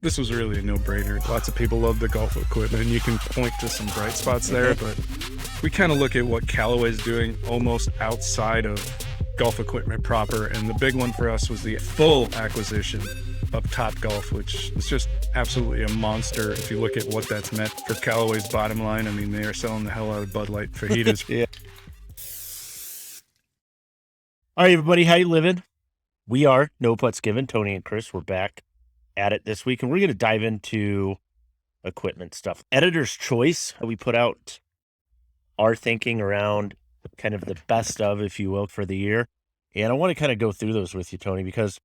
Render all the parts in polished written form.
this was really a no-brainer. Lots of people love the golf equipment, and you can point to some bright spots there, but we kind of look at what Callaway's doing almost outside of golf equipment proper, and the big one for us was the full acquisition of Topgolf, which is just absolutely a monster if you look at what that's meant for Callaway's bottom line. I mean, they are selling the hell out of Bud Light fajitas. Yeah. All right, everybody, how you living? We are No Putts Given. Tony and Chris, we're back at it this week, and we're going to dive into equipment stuff. Editor's Choice, we put out our thinking around kind of the best of, if you will, for the year. And I want to kind of go through those with you, Tony, because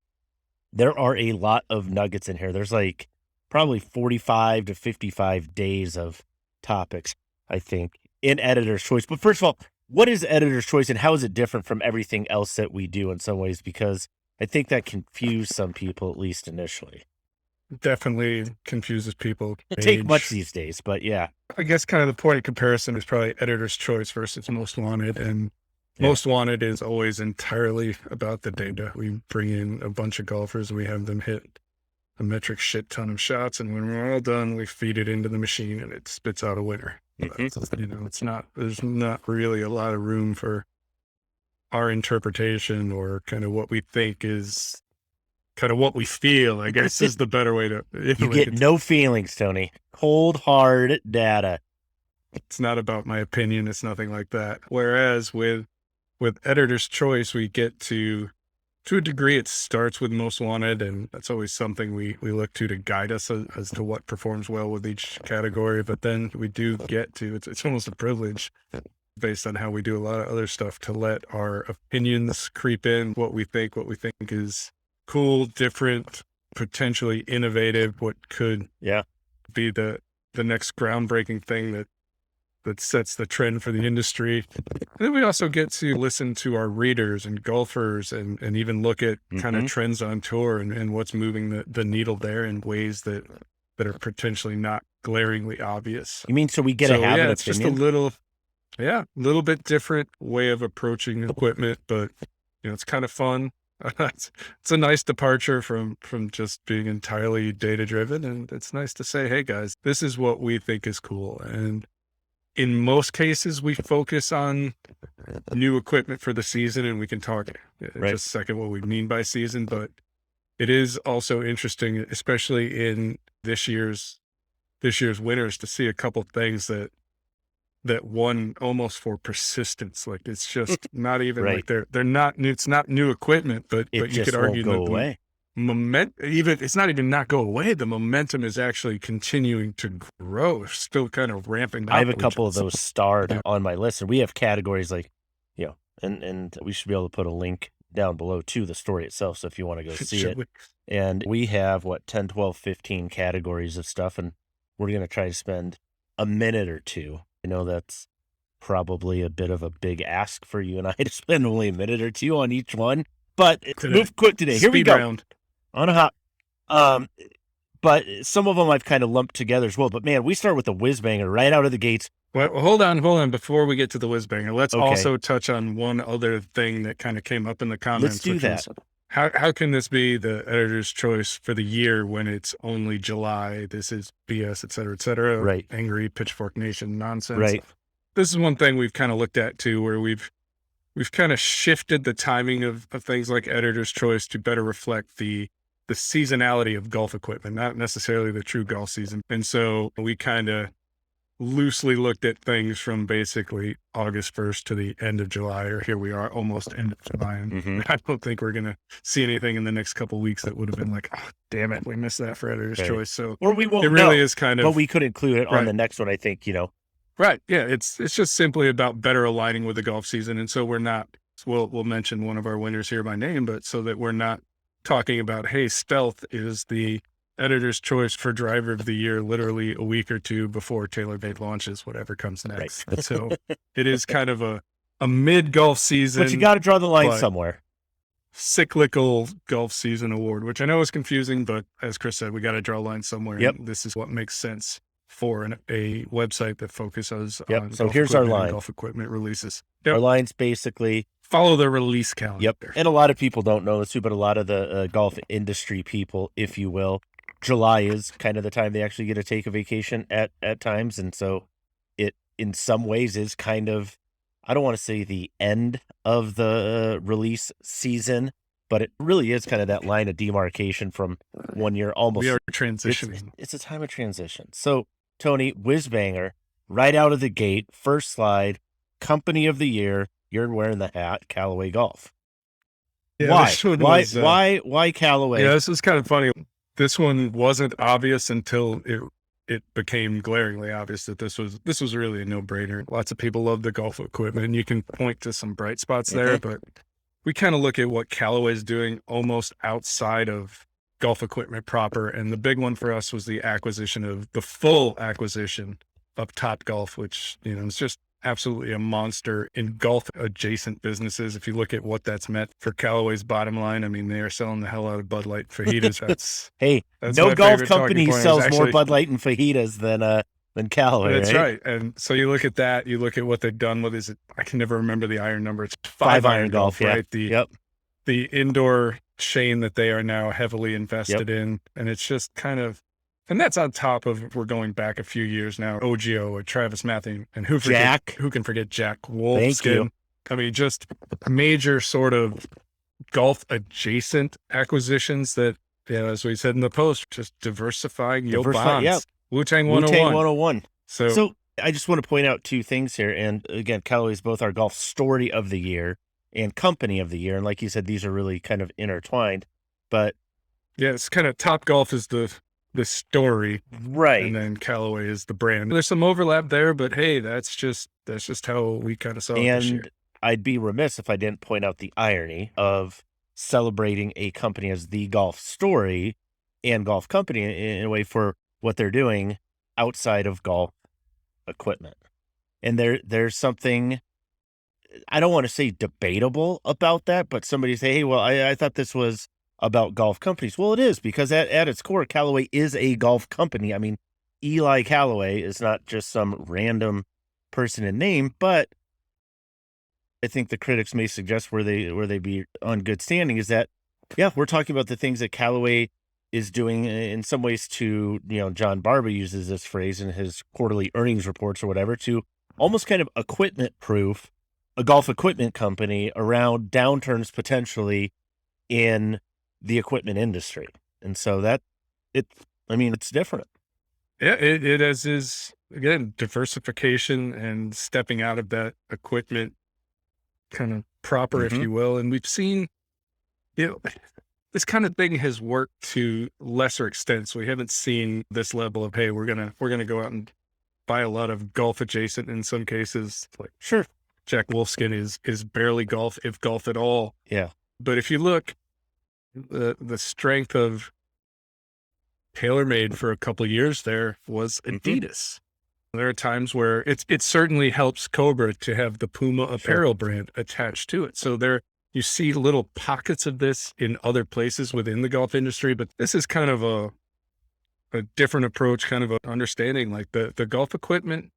there are a lot of nuggets in here. There's like probably 45 to 55 days of topics, I think, in Editor's Choice. But first of all, what is Editor's Choice and how is it different from everything else that we do in some ways? Because I think that confused some people, at least initially. Definitely confuses people. It take much these days, but yeah. I guess kind of the point of comparison is probably Editor's Choice versus Most Wanted. And Most Wanted is always entirely about the data. We bring in a bunch of golfers, we have them hit a metric shit ton of shots, and when we're all done, we feed it into the machine and it spits out a winner. You know, there's not really a lot of room for our interpretation or kind of what we think is kind of what we feel, I guess, is the better way to. You get no feelings, Tony. Cold, hard data. It's not about my opinion. It's nothing like that. Whereas with Editor's Choice, we get to a degree, it starts with Most Wanted, and that's always something we look to guide us as to what performs well with each category. But then we do get to, it's almost a privilege based on how we do a lot of other stuff to let our opinions creep in, what we think is cool, different, potentially innovative, what could be the next groundbreaking thing that sets the trend for the industry. And then we also get to listen to our readers and golfers and even look at kind of trends on tour and what's moving the needle there in ways that are potentially not glaringly obvious. You mean so we get to have an it's opinion? Just a little bit different way of approaching equipment, but you know, it's kind of fun. It's a nice departure from just being entirely data driven, and it's nice to say, hey guys, this is what we think is cool. And in most cases, we focus on new equipment for the season, and we can talk in just a second what we mean by season. But it is also interesting, especially in this year's winners, to see a couple things that won almost for persistence. Like it's just not even like they're not new. It's not new equipment, but you could argue go away. It's not even not go away. The momentum is actually continuing to grow. It's still kind of ramping up. I have a couple of those starred on my list, and we have categories like, you know, and we should be able to put a link down below to the story itself. So if you want to go see it, and we have 10, 12, 15 categories of stuff, and we're going to try to spend a minute or two. I know that's probably a bit of a big ask for you and I to spend only a minute or two on each one, but move quick today. Here we go. Round. On a hop. But some of them I've kind of lumped together as well. But man, we start with the whiz banger right out of the gates. Well, hold on. Before we get to the whiz banger, let's also touch on one other thing that kind of came up in the comments. Let's do that. How can this be the Editor's Choice for the year when it's only July? This is BS, et cetera, Right. Angry Pitchfork Nation nonsense. Right. This is one thing we've kind of looked at too, where we've kind of shifted the timing of things like Editor's Choice to better reflect the seasonality of golf equipment, not necessarily the true golf season. And so we kind of loosely looked at things from basically August 1st to the end of July, or here we are almost end of July. And I don't think we're going to see anything in the next couple of weeks that would have been like, oh, damn it, we missed that for Editor's Choice. So or we won't. It really is kind of, but we could include it on the next one. I think, you know. Right. Yeah. It's just simply about better aligning with the golf season. And so we're not, we'll mention one of our winners here by name, but so that we're not talking about, hey, Stealth is the Editor's Choice for driver of the year, literally a week or two before TaylorMade launches, whatever comes next. Right. So it is kind of a mid golf season, but you got to draw the line somewhere. Cyclical golf season award, which I know is confusing, but as Chris said, we got to draw a line somewhere. Yep. And this is what makes sense for a website that focuses on so here's our line. Golf equipment releases. Our line's basically follow the release calendar. Yep. And a lot of people don't know this too, but a lot of the golf industry people, if you will, July is kind of the time they actually get to take a vacation at times. And so it, in some ways, is kind of, I don't want to say the end of the release season, but it really is kind of that line of demarcation from one year almost. We are transitioning. It's a time of transition. So, Tony, whizbanger, right out of the gate, first slide, company of the year, you're wearing the hat, Callaway Golf. Yeah, Why Callaway? Yeah, this is kind of funny. This one wasn't obvious until it became glaringly obvious that this was really a no-brainer. Lots of people love the golf equipment, and you can point to some bright spots there, but we kind of look at what Callaway's doing almost outside of golf equipment proper. And the big one for us was the full acquisition of Top Golf, which, is just absolutely a monster in golf adjacent businesses. If you look at what that's meant for Callaway's bottom line, I mean, they are selling the hell out of Bud Light fajitas. That's no golf favorite company talking point. sells more Bud Light and fajitas than Callaway. That's right. And so you look at that, you look at what they've done with, I can never remember the iron number. It's 5-iron golf, right? The indoor chain that they are now heavily invested in. And it's just kind of, and that's on top of, we're going back a few years now, OGO or Travis Matthew, and who can forget Jack Wolfskin? Thank you. I mean, just major sort of golf adjacent acquisitions that, as we said in the post, just diversifying your bonds. Yep. Wu-Tang 101. 101. So So I just want to point out two things here. And again, Callaway is both our golf story of the year and company of the year. And like you said, these are really kind of intertwined. But yeah, it's kind of Top Golf is the story, right, and then Callaway is the brand. There's some overlap there, but hey, that's just how we kind of saw it this year. And I'd be remiss if I didn't point out the irony of celebrating a company as the golf story and golf company in a way for what they're doing outside of golf equipment. And there's something, I don't want to say debatable about that, but somebody say, hey, well, I thought this was about golf companies. Well, it is, because at its core, Callaway is a golf company. I mean, Eli Callaway is not just some random person in name, but I think the critics may suggest where they be on good standing is that, we're talking about the things that Callaway is doing in some ways to, John Barba uses this phrase in his quarterly earnings reports or whatever, to almost kind of equipment proof a golf equipment company around downturns potentially in the equipment industry. And so it's different. Yeah, it is, again, diversification and stepping out of that equipment kind of proper, if you will. And we've seen, this kind of thing has worked to lesser extents. We haven't seen this level of, hey, we're gonna go out and buy a lot of golf adjacent. In some cases, like sure, Jack Wolfskin is barely golf, if golf at all. Yeah. But if you look, the strength of TaylorMade for a couple of years there was Adidas. There are times where it certainly helps Cobra to have the Puma apparel brand attached to it. So you see little pockets of this in other places within the golf industry, but this is kind of a different approach, kind of a understanding. Like the golf equipment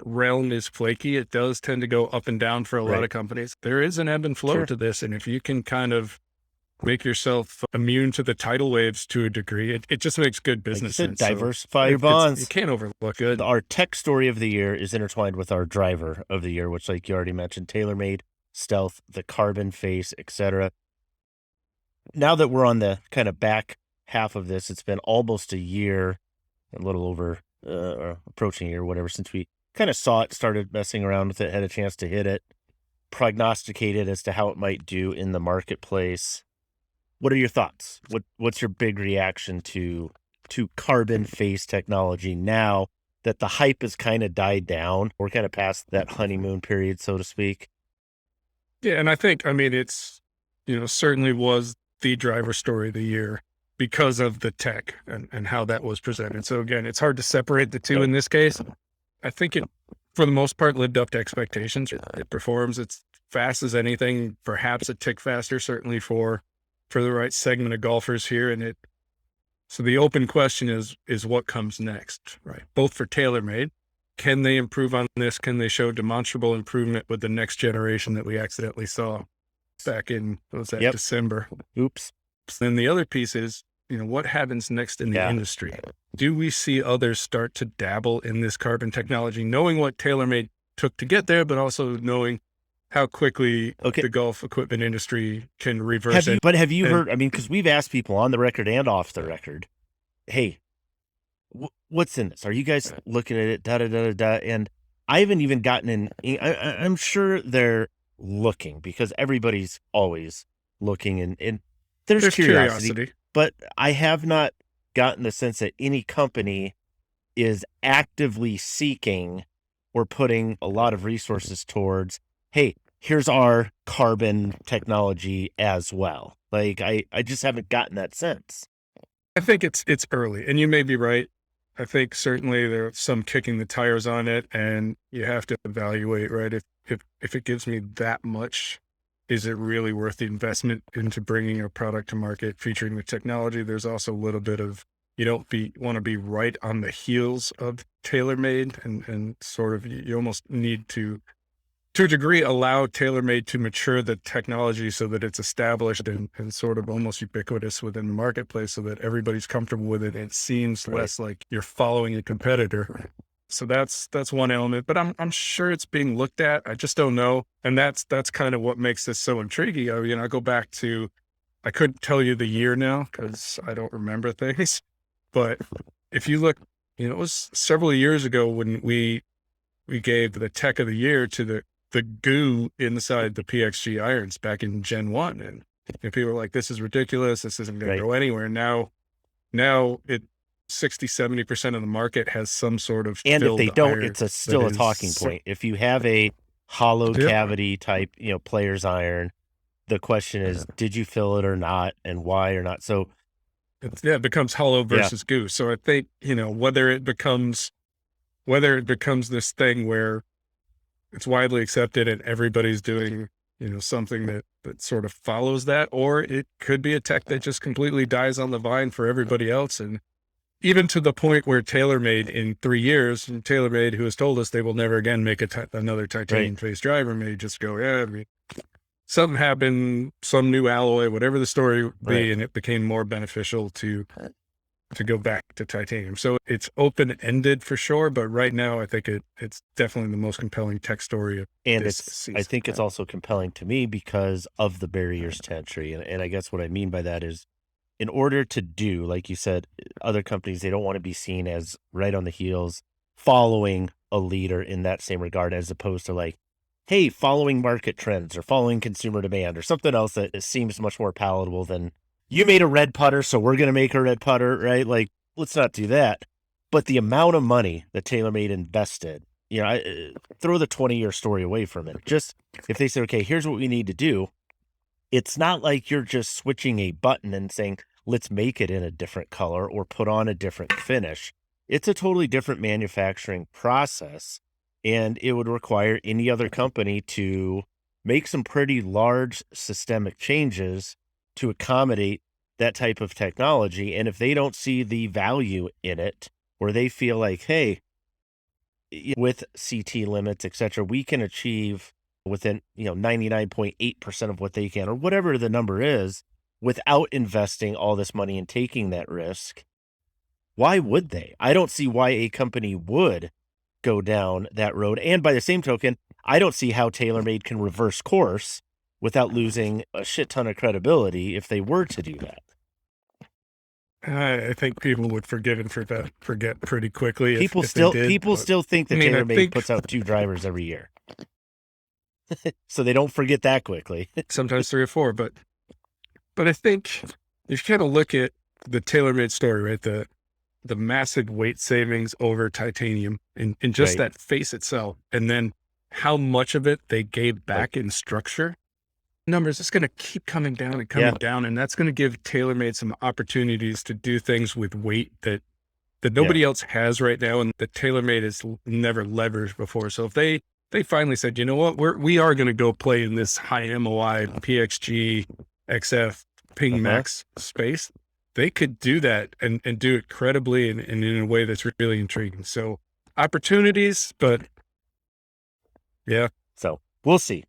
realm is flaky. It does tend to go up and down for a lot of companies. There is an ebb and flow to this. And if you can kind of make yourself immune to the tidal waves to a degree, it just makes good business sense. Diversify your bonds. You can't overlook it. Our tech story of the year is intertwined with our driver of the year, which, like you already mentioned, TaylorMade, Stealth, the carbon face, etc. Now that we're on the kind of back half of this, it's been almost a year, a little over, approaching a year, whatever, since we kind of saw it, started messing around with it, had a chance to hit it, prognosticated as to how it might do in the marketplace. What are your thoughts? What's your big reaction to carbon face technology now that the hype has kind of died down? We're kind of past that honeymoon period, so to speak. Yeah, and I think, it's, certainly was the driver story of the year because of the tech and how that was presented. So again, it's hard to separate the two in this case. I think it, for the most part, lived up to expectations. It performs as fast as anything, perhaps a tick faster, certainly for the right segment of golfers here. And so the open question is what comes next, right? Both for TaylorMade. Can they improve on this? Can they show demonstrable improvement with the next generation that we accidentally saw back in, December? Oops. Then the other piece is, what happens next in the Yeah. industry? Do we see others start to dabble in this carbon technology, knowing what TaylorMade took to get there, but also knowing how quickly Okay. the golf equipment industry can reverse it? Have you And heard? I mean, because we've asked people on the record and off the record, hey, what's in this? Are you guys looking at it? Da da da da da. And I haven't even gotten in. I'm sure they're looking because everybody's always looking, and there's curiosity. But I have not gotten the sense that any company is actively seeking or putting a lot of resources towards, hey, here's our carbon technology as well. Like I just haven't gotten that sense. I think it's early, and you may be right. I think certainly there's some kicking the tires on it, and you have to evaluate, right? If it gives me that much, is it really worth the investment into bringing a product to market featuring the technology? There's also a little bit of you don't want to be right on the heels of TaylorMade, and sort of you almost need to a degree, allow TaylorMade to mature the technology so that it's established and sort of almost ubiquitous within the marketplace so that everybody's comfortable with it. It seems less like you're following a competitor. So that's one element, but I'm sure it's being looked at. I just don't know. And that's kind of what makes this so intriguing. I mean, I go back to, I couldn't tell you the year now because I don't remember things, but if you look, it was several years ago when we gave the tech of the year to the goo inside the PXG irons back in Gen 1. And people were like, this is ridiculous. This isn't going to go anywhere. Now it 60-70% of the market has some sort of and if they don't, iron it's still a talking point. If you have a hollow cavity type, player's iron, the question is, did you fill it or not, and why or not? So it becomes hollow versus goo. So I think, whether it becomes this thing where it's widely accepted and everybody's doing, something that sort of follows that, or it could be a tech that just completely dies on the vine for everybody else. And even to the point where TaylorMade in 3 years, and TaylorMade, who has told us they will never again make another titanium face driver, may just go, something happened, some new alloy, whatever the story would be, and it became more beneficial to go back to titanium. So it's open-ended for sure, but right now I think it's definitely the most compelling tech story of this season. I think it's also compelling to me because of the barriers to entry. And I guess what I mean by that is, in order to do, like you said, other companies, they don't want to be seen as right on the heels, following a leader in that same regard, as opposed to like, hey, following market trends or following consumer demand or something else that seems much more palatable than, you made a red putter, so we're going to make a red putter, right? Like, let's not do that. But the amount of money that TaylorMade invested, throw the 20-year story away from it. Just if they say, okay, here's what we need to do, it's not like you're just switching a button and saying, let's make it in a different color or put on a different finish. It's a totally different manufacturing process, and it would require any other company to make some pretty large systemic changes to accommodate that type of technology. And if they don't see the value in it, or they feel like, hey, with CT limits, et cetera, we can achieve within 99.8% of what they can, or whatever the number is, without investing all this money and taking that risk, why would they? I don't see why a company would go down that road. And by the same token, I don't see how TaylorMade can reverse course without losing a shit ton of credibility if they were to do that. I think people would forget pretty quickly. People still think that TaylorMade puts out 2 drivers every year. So they don't forget that quickly. Sometimes 3 or 4, but I think if you kind of look at the TaylorMade story, right, the massive weight savings over titanium in just that face itself, and then how much of it they gave back in structure, numbers, it's going to keep coming down and coming down. And that's going to give TaylorMade some opportunities to do things with weight that nobody else has right now, and that TaylorMade has never leveraged before. So if they finally said, you know what, we are going to go play in this high MOI PXG XF Ping Max space, they could do that and do it credibly and in a way that's really intriguing. So opportunities, but so we'll see.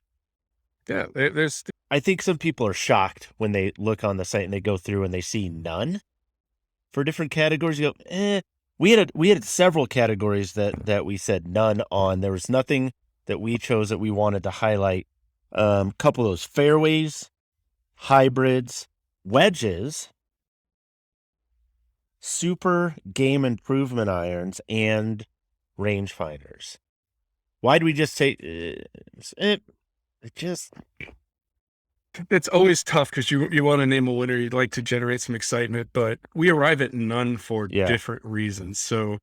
I think some people are shocked when they look on the site and they go through and they see none. for different categories. You go, we had several categories that we said none on. There was nothing that we chose that we wanted to highlight. Couple of those fairways, hybrids, wedges, super game improvement irons, and rangefinders. Why do we just say it? Just It's always tough because you want to name a winner. You'd like to generate some excitement, but we arrive at none for different reasons. So,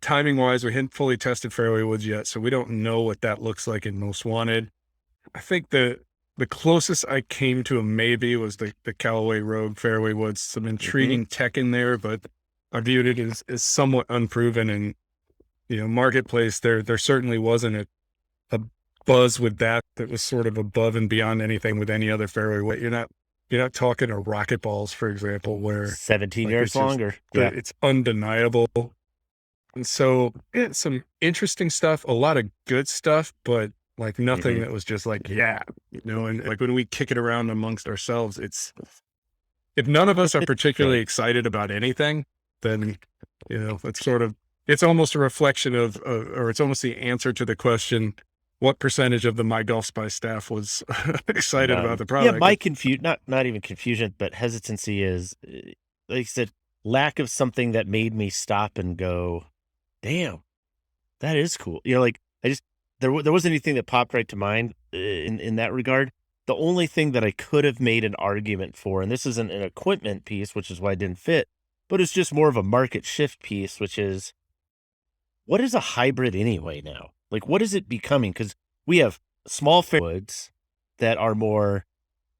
timing wise, we hadn't fully tested fairway woods yet, so we don't know what that looks like in most wanted. I think the closest I came to a maybe was the Callaway Rogue fairway woods. Some intriguing tech in there, but I viewed it as somewhat unproven. And marketplace there certainly wasn't a buzz with that was sort of above and beyond anything with any other fairway weight. You're not talking a rocket balls, for example, where 17 yards longer. It's undeniable. And so some interesting stuff, a lot of good stuff, but like nothing that was just like, and like when we kick it around amongst ourselves, if none of us are particularly excited about anything, then, it's almost a reflection of, or it's almost the answer to the question, what percentage of the MyGolfSpy staff was excited about the product? Yeah, my not even confusion, but hesitancy is, like you said, lack of something that made me stop and go, damn, that is cool. There wasn't anything that popped right to mind in that regard. The only thing that I could have made an argument for, and this isn't an equipment piece, which is why it didn't fit, but it's just more of a market shift piece, which is, what is a hybrid anyway now? Like, what is it becoming? Because we have small woods that are more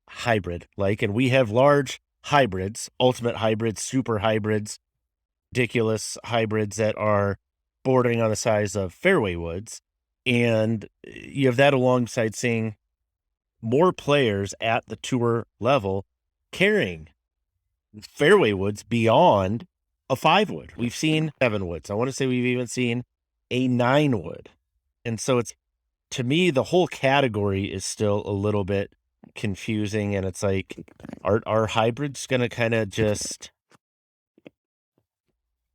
hybrid-like, and we have large hybrids, ultimate hybrids, super hybrids, ridiculous hybrids that are bordering on the size of fairway woods. And you have that alongside seeing more players at the tour level carrying fairway woods beyond a 5-wood. We've seen 7 woods. I want to say we've even seen a 9-wood. And so it's, to me, the whole category is still a little bit confusing. And it's like, are hybrids going to kind of just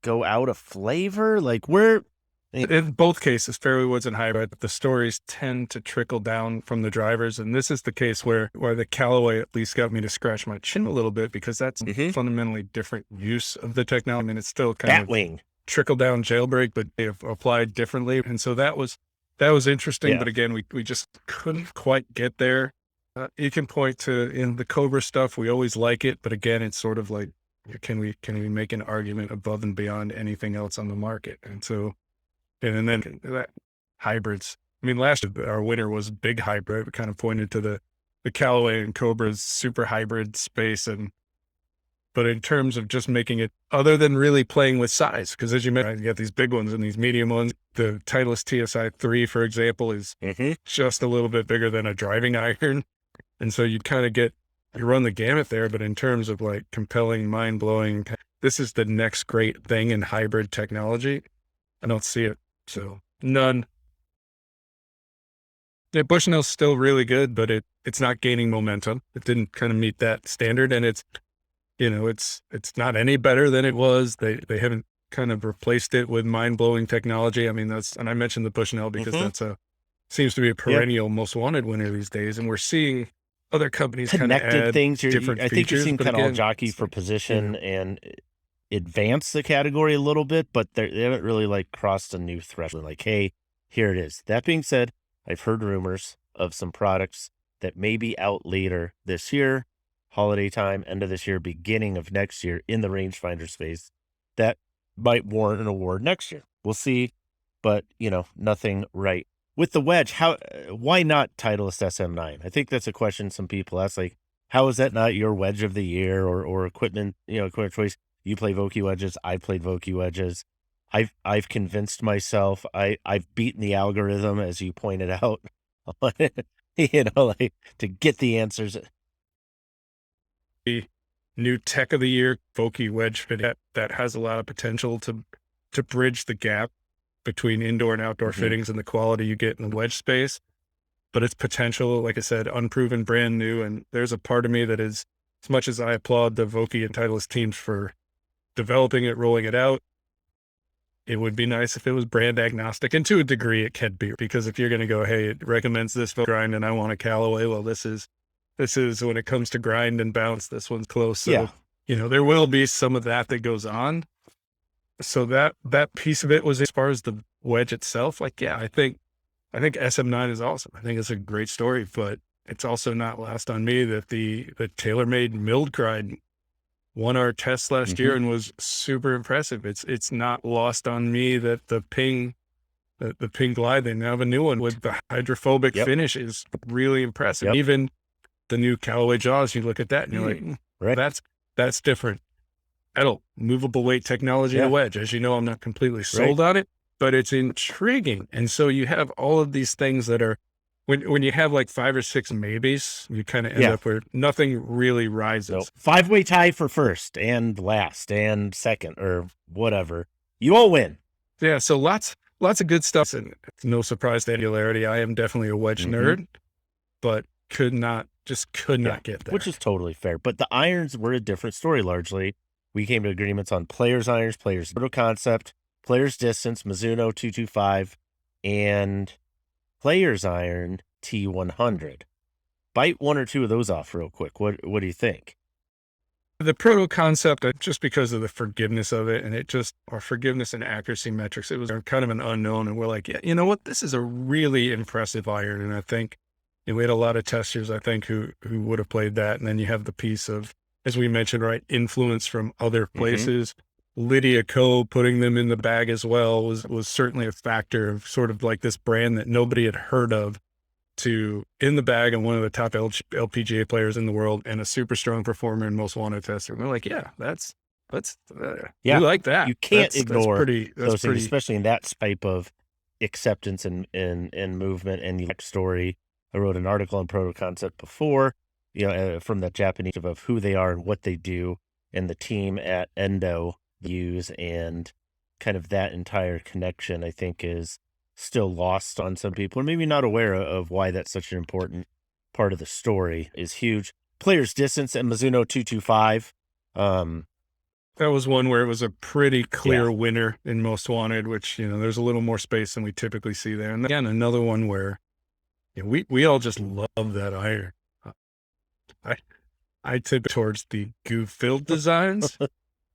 go out of flavor? Like, in both cases, fairway woods and hybrid, the stories tend to trickle down from the drivers. And this is the case where the Callaway at least got me to scratch my chin a little bit, because that's a fundamentally different use of the technology. I mean, it's still kind of trickle down jailbreak, but they've applied differently. And so that was interesting. Yeah. But again, we just couldn't quite get there. You can point to in the Cobra stuff. We always like it, but again, it's sort of like, can we make an argument above and beyond anything else on the market? And so, and then that hybrids. I mean, last year our winner was big hybrid. We kind of pointed to the Callaway and Cobra's super hybrid space. But in terms of just making it, other than really playing with size, because as you mentioned, you got these big ones and these medium ones. The Titleist TSI 3, for example, is just a little bit bigger than a driving iron. And so you kind of you run the gamut there. But in terms of like compelling, mind-blowing, this is the next great thing in hybrid technology, I don't see it. So none. Yeah, Bushnell's still really good, but it's not gaining momentum. It didn't kind of meet that standard, and it's not any better than it was. They haven't kind of replaced it with mind-blowing technology. I mean, and I mentioned the Bushnell because that's seems to be a perennial most wanted winner these days, and we're seeing other companies kind of add things. Different I think you're seeing kind of all jockey for position and advance the category a little bit, but they haven't really like crossed a new threshold. Like, hey, here it is. That being said, I've heard rumors of some products that may be out later this year, holiday time, end of this year, beginning of next year in the rangefinder space that might warrant an award next year. We'll see, but nothing right. With the wedge, why not Titleist SM9? I think that's a question some people ask, like, how is that not your wedge of the year or equipment choice? You play Vokey wedges. I played Vokey wedges. I've convinced myself. I've beaten the algorithm, as you pointed out, like to get the answers. The new tech of the year, Vokey wedge fit that has a lot of potential to bridge the gap between indoor and outdoor fittings and the quality you get in the wedge space. But its potential, like I said, unproven, brand new. And there's a part of me that is, as much as I applaud the Vokey and Titleist teams for developing it, rolling it out, it would be nice if it was brand agnostic. And to a degree, it can be, because if you're going to go, hey, it recommends this grind and I want a Callaway, well, this is when it comes to grind and bounce, this one's close. So, there will be some of that goes on. So that piece of it was, as far as the wedge itself, like, yeah, I think SM9 is awesome. I think it's a great story, but it's also not lost on me that the TaylorMade milled grind won our test last year and was super impressive. It's not lost on me that the Ping Glide, they now have a new one with the hydrophobic finish, is really impressive. Even the new Callaway Jaws, you look at that and you're like, that's different. Movable weight technology in a wedge. As you know, I'm not completely sold on it, but it's intriguing. And so you have all of these things that are, when you have like 5 or 6 maybes, you kind of end up where nothing really rises. 5-way tie for first and last and second or whatever. You all win. Yeah. So lots of good stuff. And it's no surprise to angularity. I am definitely a wedge nerd, but could not get there. Which is totally fair. But the irons were a different story largely. We came to agreements on players' irons, players' Proto concept, players' distance, Mizuno 225, and players' iron T100. Bite one or two of those off real quick. What do you think? The Proto concept, just because of the forgiveness of it, and our forgiveness and accuracy metrics, it was kind of an unknown. And we're like, yeah, you know what? This is a really impressive iron. And I think we had a lot of testers, I think, who would have played that. And then you have the piece of, as we mentioned, influence from other places. Lydia Ko putting them in the bag as well was certainly a factor of sort of like this brand that nobody had heard of to in the bag, and one of the top LPGA players in the world and a super strong performer and most wanted tester. And we're like, yeah, we like that. You can't ignore those things, especially in that type of acceptance and movement and the story. I wrote an article on Proto concept before, from the Japanese of who they are and what they do, and the team at Endo use, and kind of that entire connection, I think, is still lost on some people, and maybe not aware of why that's such an important part of the story. Is huge. Players distance and Mizuno 225. That was one where it was a pretty clear winner in most wanted, which, there's a little more space than we typically see there. And again, another one where we all just love that iron. I tip towards the goo-filled designs,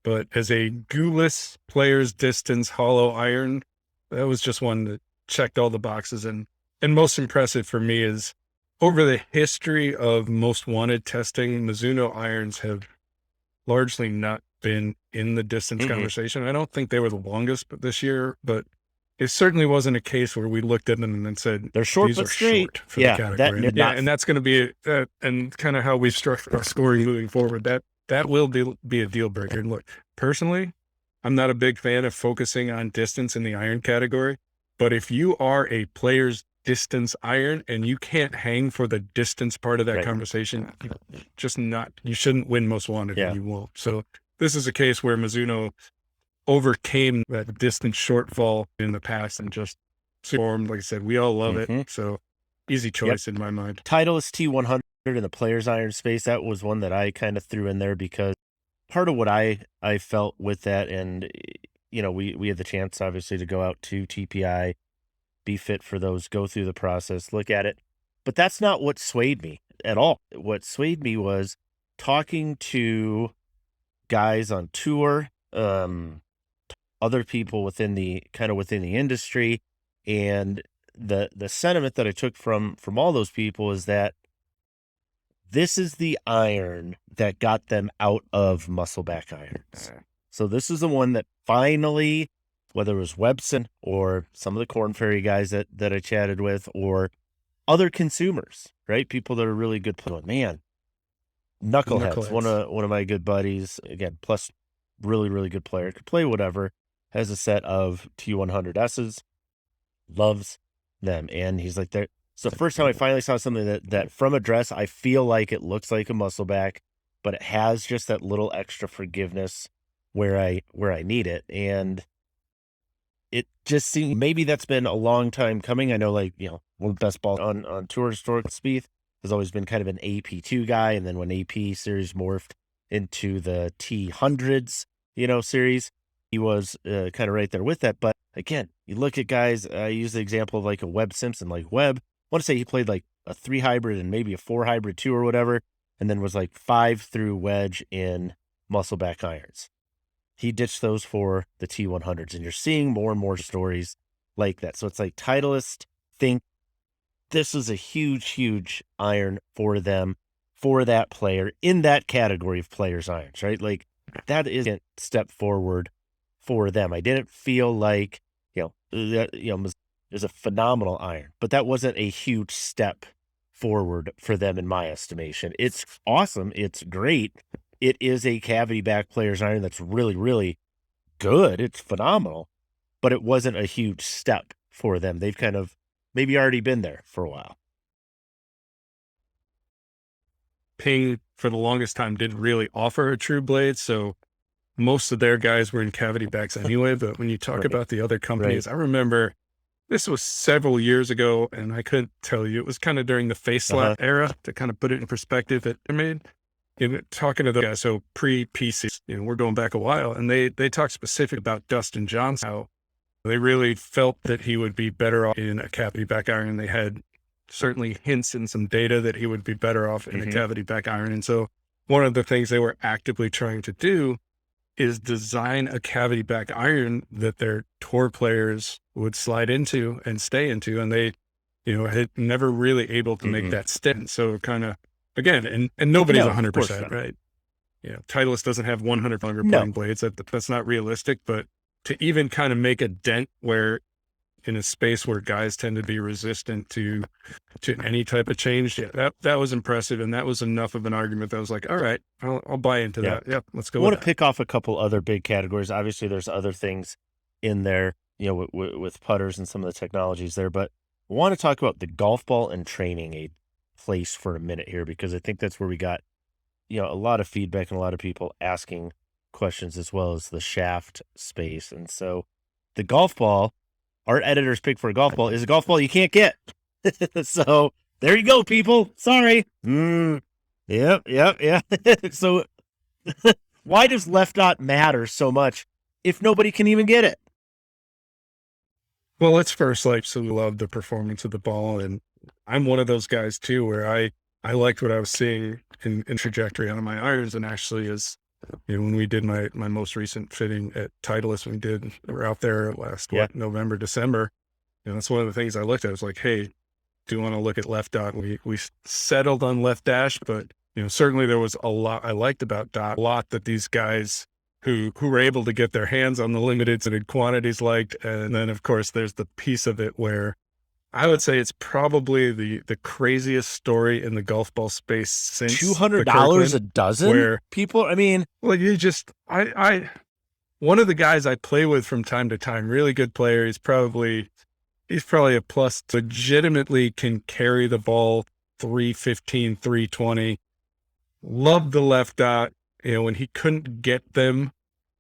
but as a goo-less player's distance hollow iron, that was just one that checked all the boxes. And most impressive for me is, over the history of most wanted testing, Mizuno irons have largely not been in the distance conversation. I don't think they were the longest this year, but it certainly wasn't a case where we looked at them and said, they're short, these but are straight. Short for the category. And that's going to be, and kind of how we structure our scoring moving forward. That will be a deal breaker. And look, personally, I'm not a big fan of focusing on distance in the iron category, but if you are a player's distance iron and you can't hang for the distance part of that conversation, you shouldn't win most wanted, and you won't. So this is a case where Mizuno overcame that distance shortfall in the past and just performed. Like I said, we all love it. So easy choice in my mind. Titleist T100 in the player's iron space, that was one that I kind of threw in there because part of what I felt with that, and we had the chance obviously to go out to TPI, be fit for those, go through the process, look at it, but that's not what swayed me at all. What swayed me was talking to guys on tour, other people within the industry, and the sentiment that I took from all those people is that this is the iron that got them out of muscleback irons. So this is the one that finally, whether it was Webson or some of the Corn Ferry guys that I chatted with, or other consumers, right? People that are really good. Man, Knuckleheads, one of my good buddies, again, plus really, really good player, could play whatever, has a set of T100Ss, loves them. And he's like, it's the first time I finally saw something that from a dress, I feel like it looks like a muscleback, but it has just that little extra forgiveness where I need it. And it just seemed, maybe that's been a long time coming. I know, one of the best balls on tour historic Spieth has always been kind of an AP2 guy. And then when AP series morphed into the T100s, series. He was kind of right there with that. But again, you look at guys, I use the example of like a Webb Simpson. Like Webb, I want to say he played like a 3 hybrid and maybe a 4 hybrid too or whatever, and then was like 5 through wedge in muscle back irons. He ditched those for the T100s, and you're seeing more and more stories like that. So it's like Titleist think this is a huge, huge iron for them, for that player in that category of players' irons, right? Like that is a step forward for them. I didn't feel like, it was a phenomenal iron, but that wasn't a huge step forward for them in my estimation. It's awesome. It's great. It is a cavity back player's iron that's really, really good. It's phenomenal, but it wasn't a huge step for them. They've kind of maybe already been there for a while. Ping, for the longest time, didn't really offer a true blade, so most of their guys were in cavity backs anyway. But when you talk about the other companies, I remember this was several years ago, and I couldn't tell you. It was kind of during the face slap era, to kind of put it in perspective. I mean, talking to the guys, so pre-PC, we're going back a while, and they talked specific about Dustin Johnson, how they really felt that he would be better off in a cavity back iron. They had certainly hints and some data that he would be better off in a cavity back iron. And so one of the things they were actively trying to do is design a cavity back iron that their tour players would slide into and stay into. And they, had never really able to make that stint. So kind of, again, and nobody's 100%, right? Titleist doesn't have 100 longer playing blades. That's not realistic, but to even kind of make a dent where in a space where guys tend to be resistant to any type of change, that was impressive. And that was enough of an argument that I was like, all right, I'll buy into that. Yep, let's go. I want to pick off a couple other big categories. Obviously, there's other things in there, with putters and some of the technologies there, but I want to talk about the golf ball and training aid place for a minute here, because I think that's where we got, a lot of feedback and a lot of people asking questions, as well as the shaft space. And so the golf ball, our editor's pick for a golf ball is a golf ball you can't get. So there you go, people. Sorry. Yep. So why does left dot matter so much if nobody can even get it? Well, let's first absolutely love the performance of the ball. And I'm one of those guys too, where I liked what I was seeing in trajectory on my irons. And actually, as when we did my most recent fitting at Titleist, we were out there last November, December. That's one of the things I looked at. I was like, hey, do you want to look at left dot? We settled on left dash, but certainly there was a lot I liked about dot. A lot that these guys who were able to get their hands on the limited quantities liked. And then of course there's the piece of it where I would say it's probably the craziest story in the golf ball space since $200 a dozen. Where people, well, one of the guys I play with from time to time, really good player. He's probably a plus. Legitimately can carry the ball 315, 320. Loved the left dot. When he couldn't get them,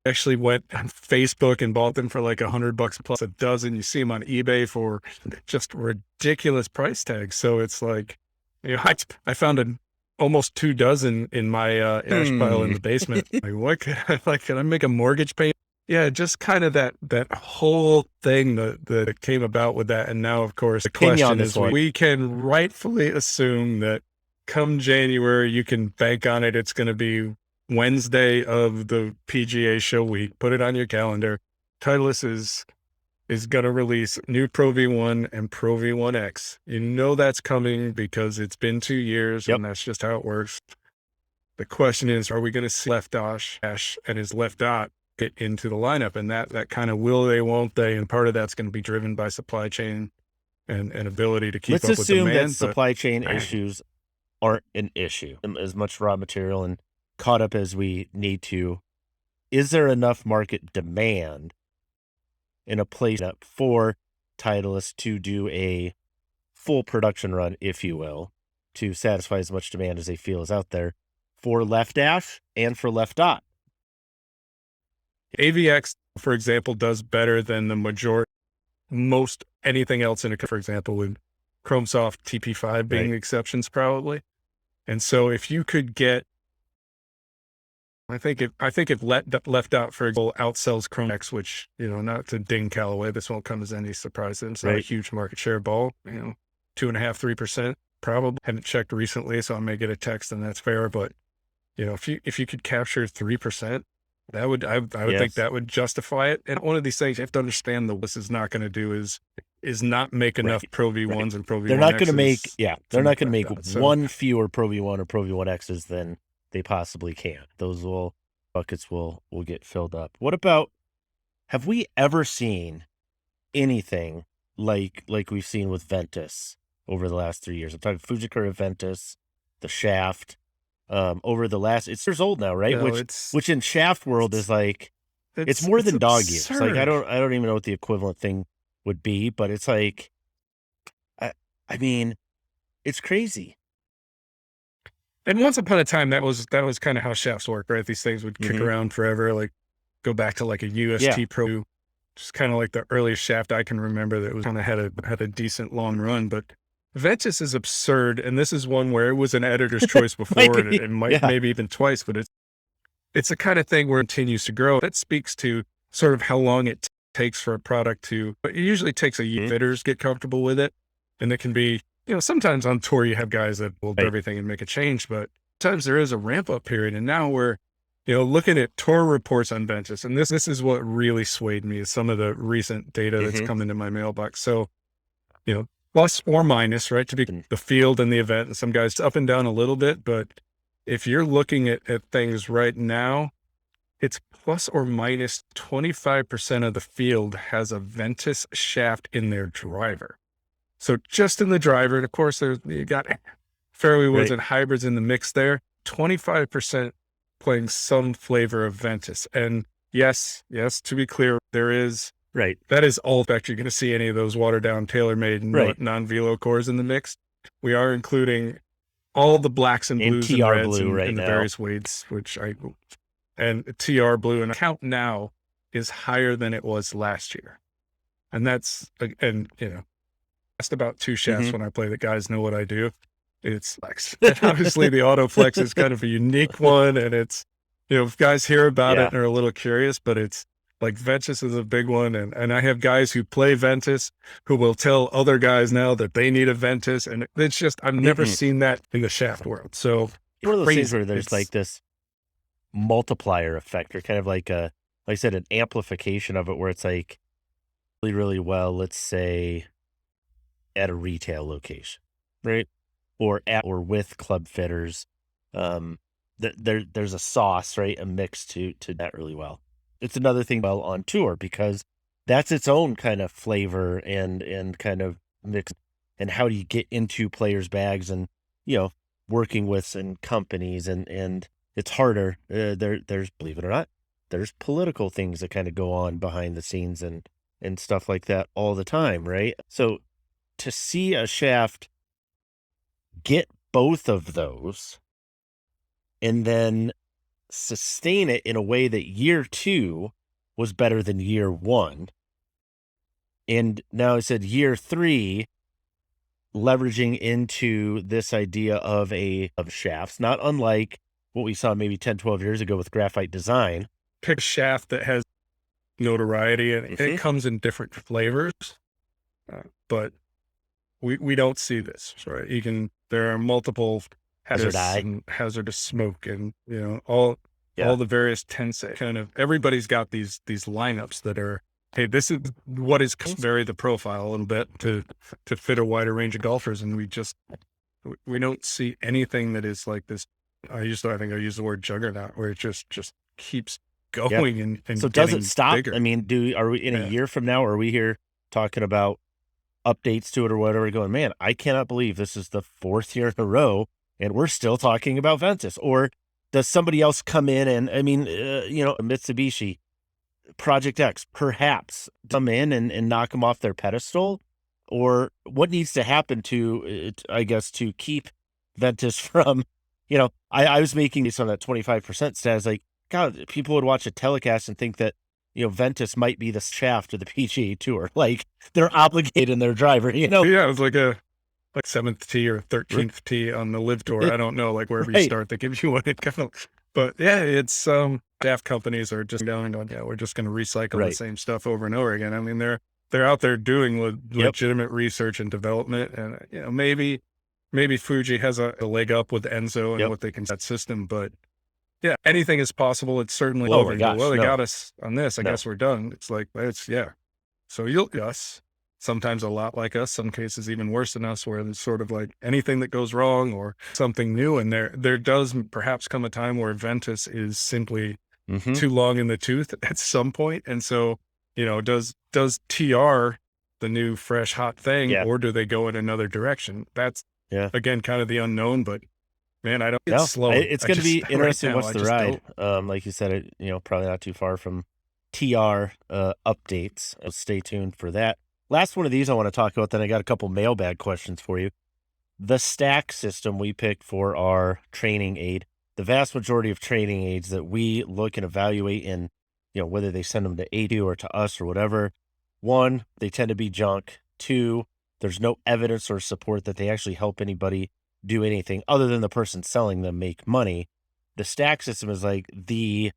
actually went on Facebook and bought them for like $100 plus a dozen. You see them on eBay for just ridiculous price tags. So it's like, I found almost 2 dozen in my ash pile in the basement. Like, what can I make a mortgage payment? Yeah, just kind of that whole thing that came about with that. And now, of course, the question is, we can rightfully assume that come January, you can bank on it. It's going to be Wednesday of the PGA show week. Put it on your calendar. Titleist is going to release new Pro V1 and Pro V1X. That's coming because it's been 2 years, and that's just how it works. The question is, are we going to see left dash and his left dot get into the lineup? And that kind of will they, won't they? And part of that's going to be driven by supply chain and ability to keep up with demand. Let's assume that supply chain issues aren't an issue. As much raw material and caught up as we need to, is there enough market demand in a place for Titleist to do a full production run, if you will, to satisfy as much demand as they feel is out there for left dash and for left dot? AVX, for example, does better than the most anything else in for example, with Chromesoft TP5 being exceptions probably. And so if you could get I think it left out, for example, outsells Chrome X, which, not to ding Callaway, this won't come as any surprise. It's not a Right. huge market share ball, 2.5%, 3%, probably. Haven't checked recently, so I may get a text and that's fair. But, if you could capture 3%, I would think that would justify it. And one of these things you have to understand, this is not going to do is not make enough Pro V1s and Pro V1Xs. They're not going to make, they're not going to make that, one fewer Pro V1 or Pro V1Xs than they possibly can. Those buckets will get filled up. What about, have we ever seen anything like we've seen with Ventus over the last 3 years? I'm talking Fujikura Ventus, the shaft, over the last, it's years old now, right? Which in shaft world is like, it's more than dog years. Like, I don't even know what the equivalent thing would be, but it's like, I mean, it's crazy. And once upon a time, that was kind of how shafts work, right? These things would kick around forever, like go back to like a UST Pro, just kind of like the earliest shaft I can remember that was kind of had a decent long run. But Ventus is absurd, and this is one where it was an editor's choice before, and it might maybe even twice, but it's the kind of thing where it continues to grow. That speaks to sort of how long it takes for a product to, but it usually takes a year. Fitters get comfortable with it, and it can be, sometimes on tour you have guys that will do everything and make a change, but sometimes there is a ramp up period. And now we're, looking at tour reports on Ventus, and this is what really swayed me, is some of the recent data that's come into my mailbox. So, plus or minus, right, to be the field and the event, and some guys up and down a little bit, but if you're looking at things right now, it's plus or minus 25% of the field has a Ventus shaft in their driver. So just in the driver, and of course you got fairway woods and hybrids in the mix there, 25% playing some flavor of Ventus. And yes, to be clear, there is, that is all fact. You're going to see any of those watered down, tailor-made, non-velo cores in the mix. We are including all the blacks and blues and reds blue and the various weights, and TR blue, and count now is higher than it was last year. And that's, asked about two shafts when I play, the guys know what I do. It's flex. And obviously the auto flex is kind of a unique one, and it's, if guys hear about it and are a little curious, but it's like Ventus is a big one. And I have guys who play Ventus who will tell other guys now that they need a Ventus. And it's just, I've never seen that in the shaft world. So one of those things where there's like this multiplier effect, or kind of like like I said, an amplification of it, where it's like really, really well, let's say at a retail location, right? Or with club fitters. There's a sauce, right? A mix to that really well. It's another thing on tour, because that's its own kind of flavor and kind of mix. And how do you get into players' bags, and, working with some companies, and it's harder. There's, believe it or not, there's political things that kind of go on behind the scenes and stuff like that all the time, right? So to see a shaft get both of those and then sustain it in a way that year 2 was better than year 1. And now I said year 3, leveraging into this idea of shafts, not unlike what we saw maybe 10, 12 years ago with graphite design. Pick a shaft that has notoriety, and it comes in different flavors, but we don't see this, right? There are multiple hazardous smoke, and all the various tents, kind of everybody's got these lineups that are, hey, this is what is vary the profile a little bit to fit a wider range of golfers, and we don't see anything that is like this. I think I used the word juggernaut, where it just keeps going and so does it stop? Bigger. I mean, are we in a year from now? Are we here talking about updates to it or whatever, going, man, I cannot believe this is the 4th year in a row and we're still talking about Ventus? Or does somebody else come in and, Mitsubishi, Project X, perhaps come in and knock them off their pedestal? Or what needs to happen to keep Ventus from, I was making this on that 25% stat. Like, God, people would watch a telecast and think that, Ventus might be the shaft of the PGA Tour. Like, they're obligated in their driver, Yeah, it was like a 7th tee or 13th tee on the Live Tour. I don't know, like wherever you start, they give you one. It kind of But yeah, it's staff companies are just going on, yeah, we're just going to recycle the Right. same stuff over and over again. I mean, they're out there doing Yep. legitimate research and development, and maybe Fuji has a leg up with Enzo and Yep. what they can that system, but yeah, anything is possible. It's certainly Oh over my and go, gosh, well, they no. got us on this. I No. guess we're done. It's like, yeah. So you'll us, sometimes a lot like us, some cases even worse than us, where there's sort of like anything that goes wrong or something new. And there does perhaps come a time where Ventus is simply Mhm. too long in the tooth at some point. And so, does TR the new fresh hot thing, Yeah. or do they go in another direction? That's Yeah. again kind of the unknown, but man, I don't it's No, slowing. it's I going to be just right interesting. now, What's I the just ride? don't. Like you said, probably not too far from TR updates. Stay tuned for that. Last one of these I want to talk about. Then I got a couple mailbag questions for you. The stack system we picked for our training aid. The vast majority of training aids that we look and evaluate, and whether they send them to AD or to us or whatever. One, they tend to be junk. Two, there's no evidence or support that they actually help anybody do anything other than the person selling them make money. The stack system is like the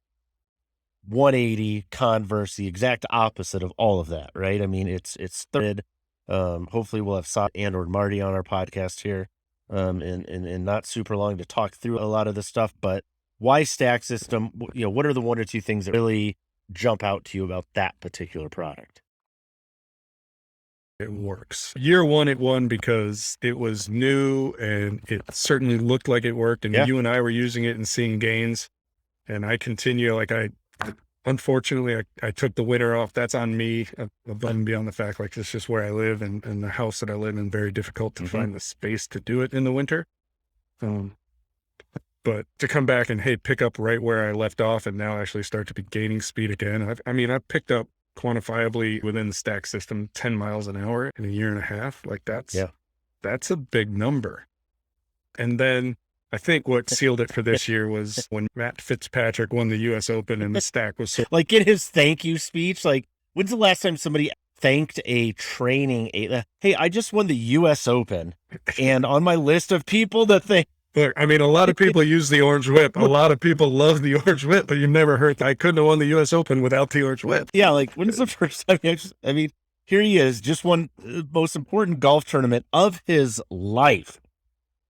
180 converse, the exact opposite of all of that, right? I mean, it's threaded. Hopefully we'll have Sot and or Marty on our podcast here, and not super long to talk through a lot of the stuff. But why stack system? What are the one or two things that really jump out to you about that particular product? It works. Year one, it won because it was new and it certainly looked like it worked. And Yeah. you and I were using it and seeing gains. And I continue, unfortunately, I took the winter off. That's on me, above and beyond the fact, like, it's just where I live and the house that I live in, very difficult to find the space to do it in the winter. But to come back and, hey, pick up right where I left off and now actually start to be gaining speed again. I've picked up quantifiably within the stack system 10 miles an hour in a year and a half. Like that's a big number. And then I think what sealed it for this year was when Matt Fitzpatrick won the US Open and the stack was so Like in his thank you speech, like when's the last time somebody thanked a training aid? Hey, I just won the US Open, and on my list of people to thank. Look, I mean, a lot of people use the orange whip. A lot of people love the orange whip, but you never heard I couldn't have won the US Open without the orange whip. Yeah, like when's the first time? I mean, here he is, just won the most important golf tournament of his life,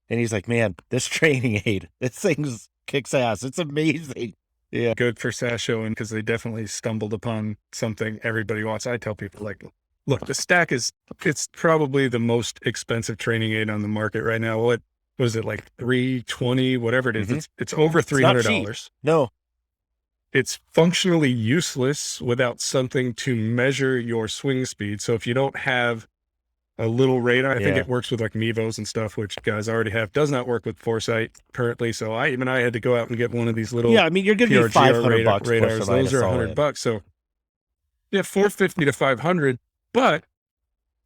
and he's like, "Man, this training aid, this thing kicks ass. It's amazing." Yeah, Good for Sasho, and because they definitely stumbled upon something everybody wants. I tell people, like, look, the stack it's probably the most expensive training aid on the market right now. What was it, like $320, whatever it is? It's over $300. No, It's functionally useless without something to measure your swing speed. So if you don't have a little radar, I think it works with like Mevos and stuff, which guys already have. Does not work with Foresight currently. So I had to go out and get one of these little I mean, you're going to be $500 radars. Those are $100. So yeah, 450 to 500. But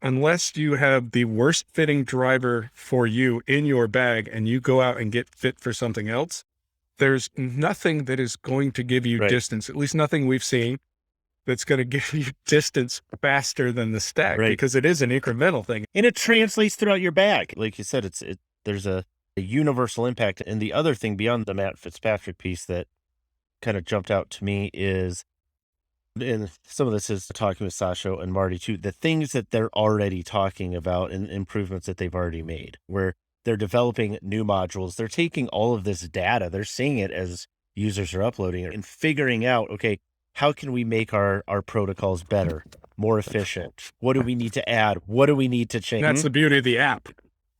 unless you have the worst fitting driver for you in your bag and you go out and get fit for something else, there's nothing that is going to give you distance, at least nothing we've seen, that's going to give you distance faster than the stack, because it is an incremental thing. And it translates throughout your bag. Like you said, there's a universal impact. And the other thing beyond the Matt Fitzpatrick piece that kind of jumped out to me is, and some of this is talking with Sasho and Marty too, the things that they're already talking about and improvements that they've already made, where they're developing new modules. They're taking all of this data, they're seeing it as users are uploading it and figuring out, okay, how can we make our protocols better, more efficient? What do we need to add? What do we need to change? That's the beauty of the app,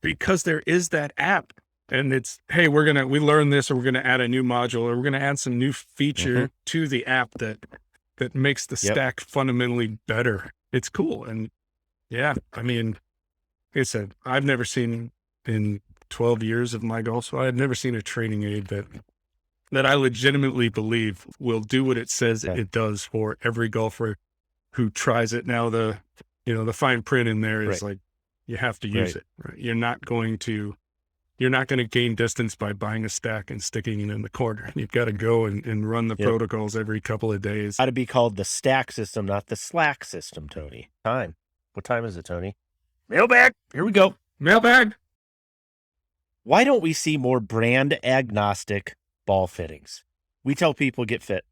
because there is that app. And it's, hey, we learned this, or we're going to add a new module, or we're going to add some new feature to the app that makes the stack fundamentally better. It's cool. And yeah, I mean, like I said, I've never seen in 12 years of MyGolfSpy, I've never seen a training aid that I legitimately believe will do what it says it does for every golfer who tries it. Now the fine print in there is like, you have to use it. Right? You're not going to gain distance by buying a stack and sticking it in the corner. You've got to go and run the protocols every couple of days. Got to be called the stack system, not the slack system, Tony. What time is it, Tony? Mailbag. Here we go. Mailbag. Why don't we see more brand agnostic ball fittings? We tell people get fit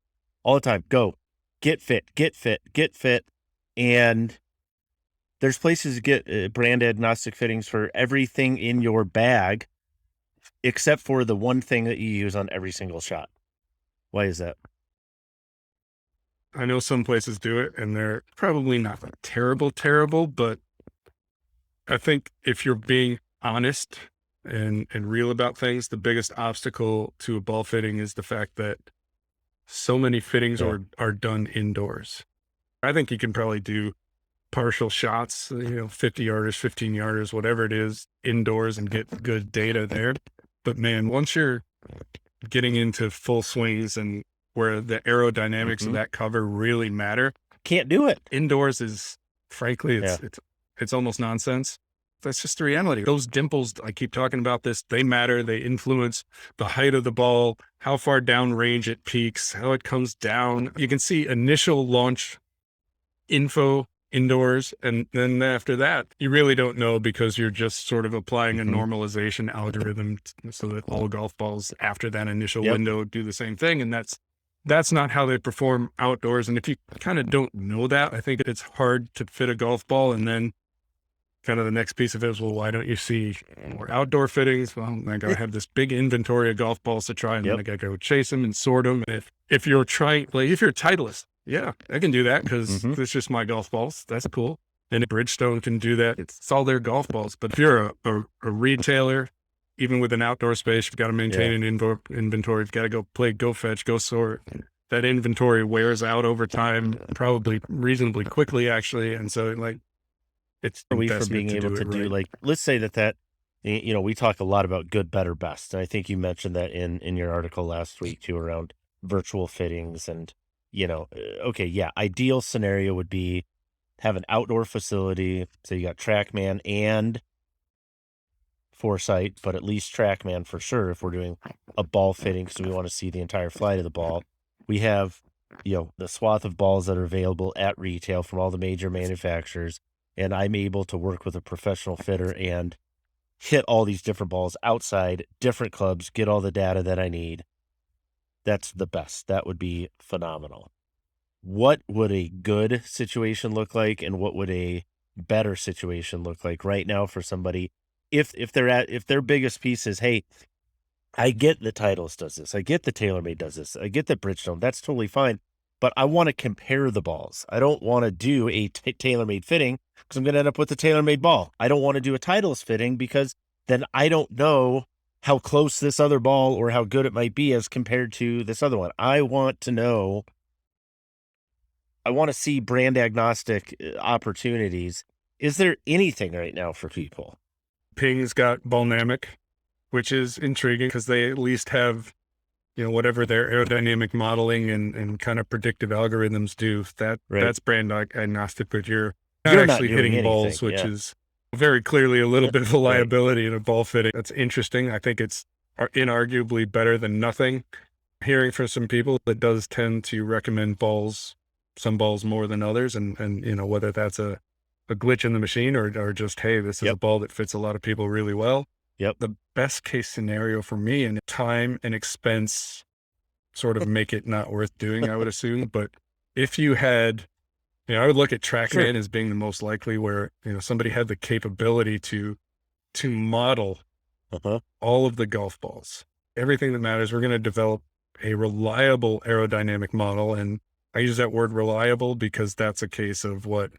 all the time. Go, get fit, get fit, get fit. And there's places to get brand agnostic fittings for everything in your bag, except for the one thing that you use on every single shot. Why is that? I know some places do it, and they're probably not terrible, but I think if you're being honest and real about things, the biggest obstacle to a ball fitting is the fact that so many fittings are done indoors. I think you can probably do partial shots, 50 yarders, 15 yarders, whatever it is, indoors and get good data there. But man, once you're getting into full swings and where the aerodynamics of that cover really matter, can't do it. Indoors is, frankly, it's almost nonsense. That's just the reality. Those dimples, I keep talking about this, they matter. They influence the height of the ball, how far down range it peaks, how it comes down. You can see initial launch info indoors, and then after that, you really don't know because you're just sort of applying a normalization algorithm so that all golf balls after that initial window do the same thing, and that's not how they perform outdoors. And if you kind of don't know that, I think it's hard to fit a golf ball. And then kind of the next piece of it is, well, why don't you see more outdoor fittings? Well, I got to have this big inventory of golf balls to try, and then I got to go chase them and sort them. And if you're trying, like if you're a Titleist, yeah, I can do that because it's just my golf balls. That's cool. And Bridgestone can do that. It's all their golf balls. But if you're a retailer, even with an outdoor space, you've got to maintain an inventory. You've got to go fetch, go sort. That inventory wears out over time, probably reasonably quickly, actually. And so, like, it's for being able to do, like, let's say that, we talk a lot about good, better, best. And I think you mentioned that in your article last week too, around virtual fittings. And, ideal scenario would be have an outdoor facility. So you got TrackMan and Foresight, but at least TrackMan for sure if we're doing a ball fitting because we want to see the entire flight of the ball. We have, the swath of balls that are available at retail from all the major manufacturers, and I'm able to work with a professional fitter and hit all these different balls outside, different clubs, get all the data that I need. That's the best. That would be phenomenal. What would a good situation look like, and what would a better situation look like right now for somebody if their biggest piece is, hey, I get the Titleist does this, I get the TaylorMade does this, I get the Bridgestone, that's totally fine, but I want to compare the balls. I don't want to do a TaylorMade fitting because I'm going to end up with a TaylorMade ball. I don't want to do a Titleist fitting because then I don't know how close this other ball or how good it might be as compared to this other one. I want to know. I want to see brand agnostic opportunities. Is there anything right now for people? Ping's got Ballnamic, which is intriguing because they at least have, whatever their aerodynamic modeling and kind of predictive algorithms do. That's brand agnostic, but you're not actually hitting balls, which is very clearly a little bit of a liability in a ball fitting. That's interesting. I think it's inarguably better than nothing. Hearing from some people, it does tend to recommend some balls more than others, and whether that's a glitch in the machine or just, hey, this is a ball that fits a lot of people really well. The best case scenario for me, and time and expense sort of make it not worth doing, I would assume. But if you had, I would look at TrackMan as being the most likely, where, somebody had the capability to model all of the golf balls, everything that matters. We're going to develop a reliable aerodynamic model. And I use that word reliable because that's a case of what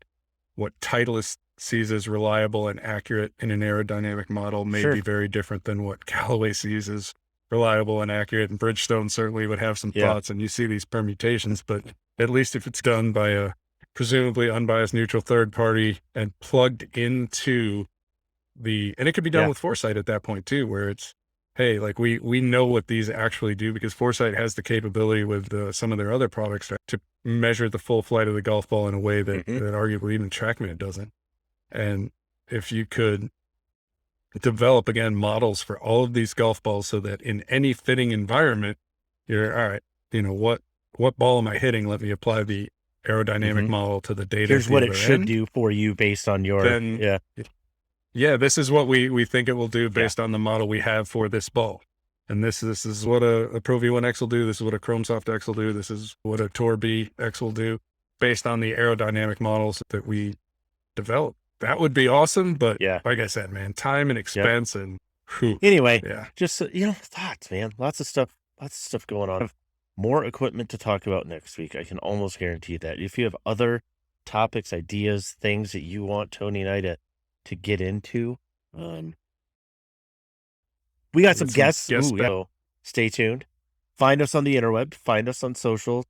Titleist sees as reliable and accurate in an aerodynamic model may be very different than what Callaway sees as reliable and accurate. And Bridgestone certainly would have some thoughts, and you see these permutations, but at least if it's done by a presumably unbiased neutral third party and plugged into and it could be done with Foresight at that point too, where it's, hey, like we know what these actually do because Foresight has the capability with some of their other products to measure the full flight of the golf ball in a way that arguably even TrackMan doesn't. And if you could develop, again, models for all of these golf balls so that in any fitting environment, you're, all right, what ball am I hitting? Let me apply the aerodynamic model to the data. Here's what it should do for you based on your, this is what we think it will do based on the model we have for this ball. And this is what a Pro V1 X will do. This is what a Chrome Soft X will do. This is what a Tour B X will do based on the aerodynamic models that we develop. That would be awesome. But Yeah. like I said, man, time and expense and whew, Anyway, yeah. just, thoughts, man. Lots of stuff going on. More equipment to talk about next week. I can almost guarantee that. If you have other topics, ideas, things that you want Tony and I to get into, we got some guests. So stay tuned. Find us on the interweb. Find us on social.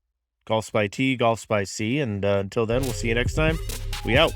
GolfSpy T, GolfSpy C. And until then, we'll see you next time. We out.